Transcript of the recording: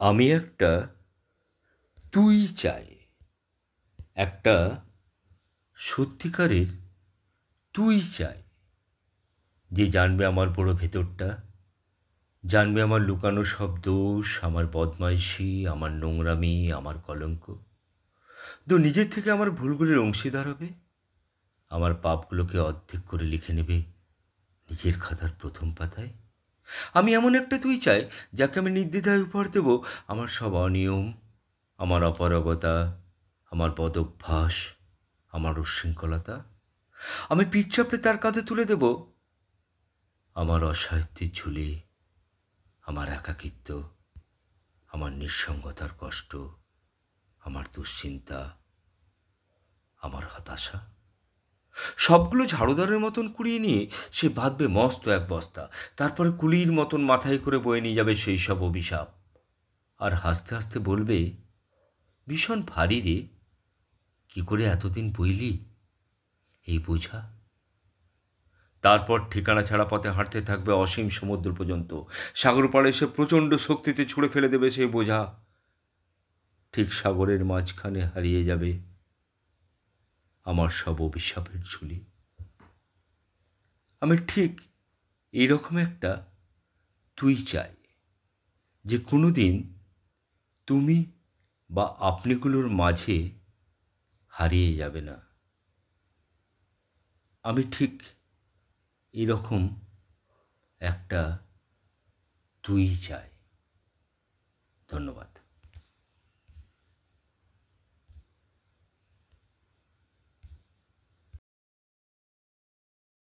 আমি একটা তুই চাই, একটা সত্যিকারের তুই চাই, যে জানবে আমার বড় ভেতরটা, জানবে আমার লুকানো সব দোষ, আমার বদমাইশি, আমার নোংরামি, আমার কলঙ্ক। তো নিজের থেকে আমার ভুলগুলির অংশীদার হবে, আমার পাপগুলোকে অর্ধেক করে লিখে নেবে নিজের খাতার প্রথম পাতায়। আমি এমন একটা তুই চাই, যাকে আমি নির্দ্বিধায় উপহার দেব আমার সব অনিয়ম, আমার অপারগতা, আমার বদভ্যাস, আমার উচ্ছৃঙ্খলতা। আমি পিঠ চাপড়ে তার কাঁধে তুলে দেব আমার অসাহিত্যের ঝুলি, আমার একাকিত্ব, আমার নিঃসঙ্গতার কষ্ট, আমার দুশ্চিন্তা, আমার হতাশা। সবগুলো ঝাড়ুদারের মতন কুড়িয়ে নিয়ে সে বাঁধবে মস্ত এক বস্তা, তারপরে কুলির মতন মাথায় করে বয়ে নিয়ে যাবে সেই সব অভিশাপ, আর হাসতে হাসতে বলবে, ভীষণ ভারী রে, কি করে এতদিন বইলি এই বোঝা। তারপর ঠিকানা ছাড়া পথে হাঁটতে থাকবে অসীম সমুদ্র পর্যন্ত। সাগর পাড়ে এসে প্রচণ্ড শক্তিতে ছুঁড়ে ফেলে দেবে সেই বোঝা। ঠিক সাগরের মাঝখানে হারিয়ে যাবে আমার সব অভিশাপের ঝুলি। আমি ঠিক এইরকম একটা তুই চাই, যে কোনো দিন তুমি বা আপনিগুলোর মাঝে হারিয়ে যাবে না। আমি ঠিক এরকম একটা তুই চাই। ধন্যবাদ।